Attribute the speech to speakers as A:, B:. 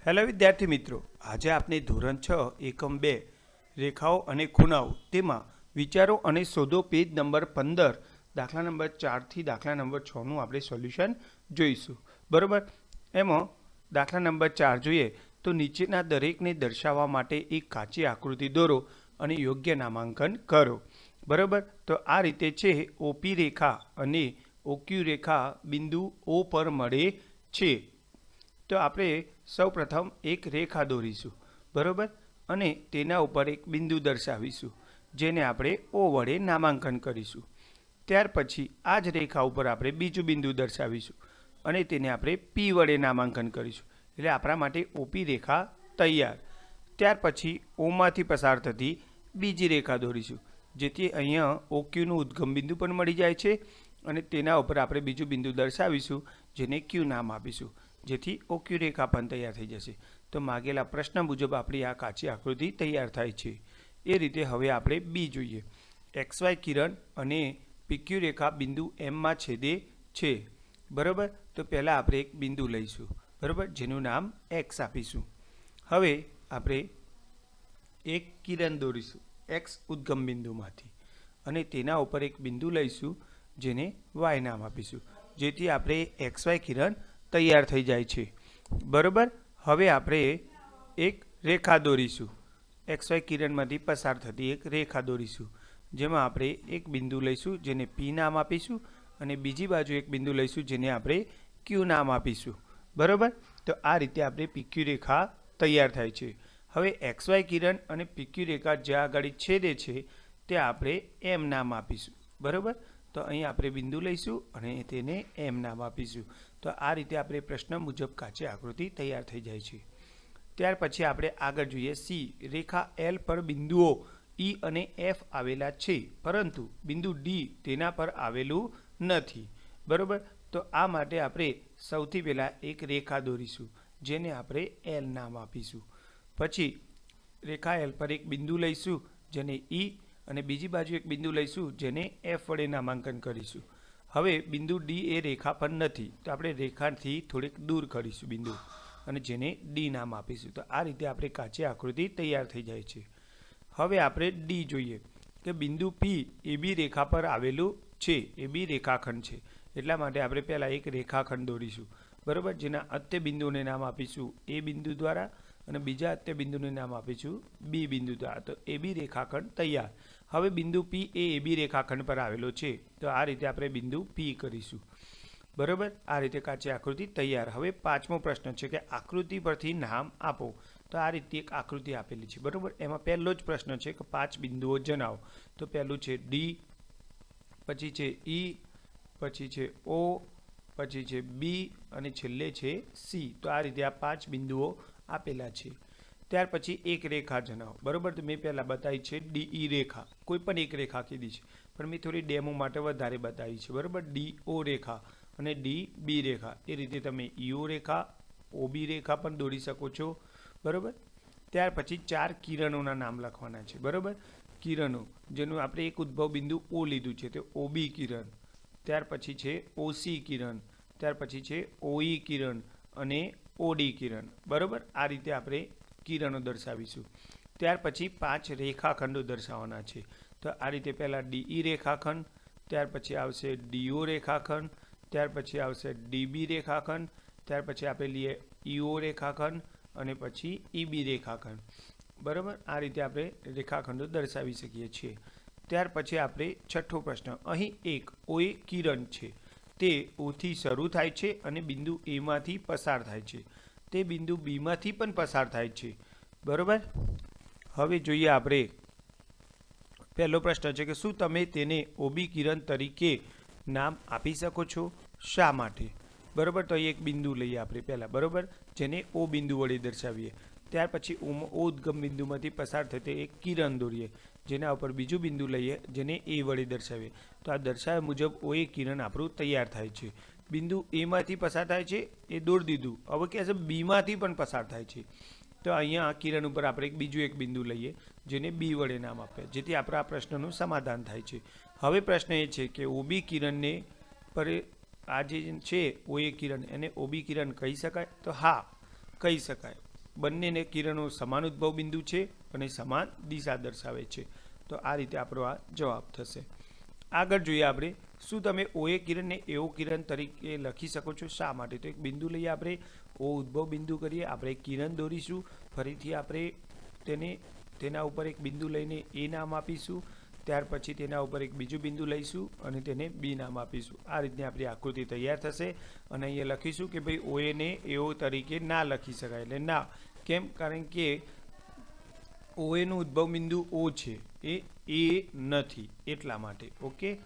A: Hello વિદ્યાર્થી મિત્રો, આજે આપણે ધોરણ 6 એકમ 2 રેખાઓ અને ખૂણાઓ તેમાં વિચારો અને શોધો પેજ નંબર 15 દાખલા નંબર 4 થી દાખલા નંબર 6 નું આપણે સોલ્યુશન જોઈશું. બરોબર. એમાં દાખલા નંબર 4 જોઈએ તો નીચેના દરેકને દર્શાવવા માટે એક કાચી આકૃતિ દોરો અને યોગ્ય નામાંકન કરો. બરોબર. તો આ રીતે છે ઓપી રેખા અને ઓક્યુ રેખા બિંદુ O પર મળે છે. તો આપણે સૌપ્રથમ એક રેખા દોરીશું. બરોબર. અને તેના ઉપર એક બિંદુ દર્શાવીશું જેને આપણે O વડે નામાંકન કરીશું. ત્યાર પછી આ જ રેખા ઉપર આપણે બીજું બિંદુ દર્શાવીશું અને તેને આપણે P વડે નામાંકન કરીશું. એટલે આપણા માટે ઓપી રેખા તૈયાર. ત્યાર પછી ઓમાંથી પસાર થતી બીજી રેખા દોરીશું જેથી અહીંયા OQનું ઉદ્ગમ બિંદુ પણ મળી જાય છે અને તેના ઉપર આપણે બીજું બિંદુ દર્શાવીશું જેને Q નામ આપીશું જેથી OQ રેખા પણ તૈયાર થઈ જશે. તો માગેલા પ્રશ્ન મુજબ આપણી આ કાચી આકૃતિ તૈયાર થાય છે. એ રીતે હવે આપણે બી જોઈએ. XY કિરણ અને PQ રેખા બિંદુ M માં છેદે છે. બરાબર. તો પહેલાં આપણે એક બિંદુ લઈશું. બરાબર, જેનું નામ X આપીશું. હવે આપણે એક કિરણ દોરીશું X ઉદ્ગમ બિંદુમાંથી અને તેના ઉપર એક બિંદુ લઈશું જેને Y નામ આપીશું જેથી આપણે XY કિરણ તૈયાર થઈ જાય છે. બરાબર. હવે આપણે એક રેખા દોરીશું. XY કિરણમાંથી પસાર થતી એક રેખા દોરીશું જેમાં આપણે એક બિંદુ લઈશું જેને P નામ આપીશું અને બીજી બાજુ એક બિંદુ લઈશું જેને આપણે Q નામ આપીશું. બરાબર. તો આ રીતે આપણે PQ રેખા તૈયાર થાય છે. હવે XY કિરણ અને PQ રેખા જ્યાં આગળ છેદે છે ત્યાં આપણે M નામ આપીશું. બરાબર. તો અહીં આપણે બિંદુ લઈશું અને તેને M નામ આપીશું. તો આ રીતે આપણે પ્રશ્ન મુજબ કાચી આકૃતિ તૈયાર થઈ જાય છે. ત્યાર પછી આપણે આગળ જોઈએ સી. રેખા L પર બિંદુઓ E અને F આવેલા છે પરંતુ બિંદુ D તેના પર આવેલું નથી. બરાબર. તો આ માટે આપણે સૌથી પહેલાં એક રેખા દોરીશું જેને આપણે L નામ આપીશું. પછી રેખા L પર એક બિંદુ લઈશું જેને E અને બીજી બાજુ એક બિંદુ લઈશું જેને F વડે નામાંકન કરીશું. હવે બિંદુ D એ રેખા પર નથી તો આપણે રેખાથી થોડીક દૂર કરીશું બિંદુ અને જેને D નામ આપીશું. તો આ રીતે આપણે કાચી આકૃતિ તૈયાર થઈ જાય છે. હવે આપણે D જોઈએ કે બિંદુ P AB રેખા પર આવેલું છે. AB રેખાખંડ છે એટલા માટે આપણે પહેલાં એક રેખાખંડ દોરીશું. બરાબર. જેના અંત્ય બિંદુને નામ આપીશું A બિંદુ દ્વારા અને બીજા અંત્ય બિંદુને નામ આપીશું B બિંદુ દ્વારા. તો AB રેખાખંડ તૈયાર. હવે બિંદુ P એ AB રેખાખંડ પર આવેલો છે તો આ રીતે આપણે બિંદુ P કરીશું. બરાબર. આ રીતે કાચી આકૃતિ તૈયાર. હવે પાંચમો પ્રશ્ન છે કે આકૃતિ પરથી નામ આપો. તો આ રીતે એક આકૃતિ આપેલી છે. બરાબર. એમાં પહેલો જ પ્રશ્ન છે કે 5 બિંદુઓ જણાવો. તો પહેલું છે D, પછી છે E, પછી છે O, પછી છે B અને છેલ્લે છે C. તો આ રીતે આ 5 બિંદુઓ આપેલા છે. ત્યાર પછી એક રેખા જણાવો. બરાબર. તો મેં પહેલાં બતાવી છે DE રેખા. કોઈ પણ એક રેખા કીધી છે પણ મેં થોડી ડેમો માટે વધારે બતાવી છે. બરાબર. DO રેખા અને DB રેખા. એ રીતે તમે EO રેખા, OB રેખા પણ દોરી શકો છો. બરાબર. ત્યાર પછી 4 કિરણોના નામ લખવાના છે. બરાબર. કિરણો જેનું આપણે એક ઉદ્ભવ બિંદુ O લીધું છે તે OB કિરણ. ત્યાર પછી છે OC કિરણ. ત્યાર પછી છે OE કિરણ અને OD કિરણ. બરાબર. આ રીતે આપણે કિરણો દર્શાવીશું. ત્યાર પછી 5 રેખાખંડો દર્શાવવાના છે. તો આ રીતે પહેલાં DE રેખાખંડ, ત્યાર પછી આવશે DO રેખાખંડ, ત્યાર પછી આવશે DB રેખાખંડ, ત્યાર પછી આપણે લઈએ EO રેખાખંડ અને પછી EB રેખાખંડ. બરાબર. આ રીતે આપણે રેખાખંડો દર્શાવી શકીએ છીએ. ત્યાર પછી આપણે છઠ્ઠો પ્રશ્ન. અહીં એક OA કિરણ છે તે Oથી શરૂ થાય છે અને બિંદુ Aમાંથી પસાર થાય છે. તે બિંદુ Bમાંથી પણ પસાર થાય છે. બરાબર. હવે જોઈએ આપણે પહેલો પ્રશ્ન છે કે શું તમે તેને OB કિરણ તરીકે નામ આપી શકો છો? શા માટે? બરાબર. તો અહીં એક બિંદુ લઈએ આપણે પહેલાં. બરાબર. જેને O બિંદુ વડે દર્શાવીએ. ત્યાર પછી O ઉદ્ગમ બિંદુમાંથી પસાર થતી એક કિરણ દોરીએ જેના ઉપર બીજું બિંદુ લઈએ જેને A વડે દર્શાવીએ. તો આ દર્શાવ્યા મુજબ OA કિરણ આપણું તૈયાર થાય છે. બિંદુ Aમાંથી પસાર થાય છે એ દોરી દીધું. હવે કહેશે Bમાંથી પણ પસાર થાય છે. તો અહીંયા કિરણ ઉપર આપણે બીજું એક બિંદુ લઈએ જેને B વડે નામ આપીએ જેથી આપણા આ પ્રશ્નનું સમાધાન થાય છે. હવે પ્રશ્ન એ છે કે OB કિરણને પર આ જે છે OA કિરણ એને OB કિરણ કહી શકાય? તો હા, કહી શકાય. બંનેને કિરણો સમાન ઉદ્ભવ બિંદુ છે અને સમાન દિશા દર્શાવે છે. તો આ રીતે આપણો આ જવાબ થશે. આગળ જોઈએ આપણે, શું તમે OA કિરણને એઓ કિરણ તરીકે લખી શકો છો? શા માટે? તો એક બિંદુ લઈએ આપણે, ઓ ઉદ્ભવ બિંદુ કરીએ, આપણે કિરણ દોરીશું, ફરીથી આપણે તેના ઉપર એક બિંદુ લઈને એ નામ આપીશું, ત્યાર પછી તેના ઉપર એક બીજું બિંદુ લઈશું અને તેને બી નામ આપીશું. આ રીતની આપણી આકૃતિ તૈયાર થશે અને અહીંયા લખીશું કે ભાઈ OA ને એઓ તરીકે ના લખી શકાય. એટલે ના કેમ? કારણ કે OA નું ઉદ્ભવ બિંદુ O છે, એ નથી, એટલા માટે. ઓકે.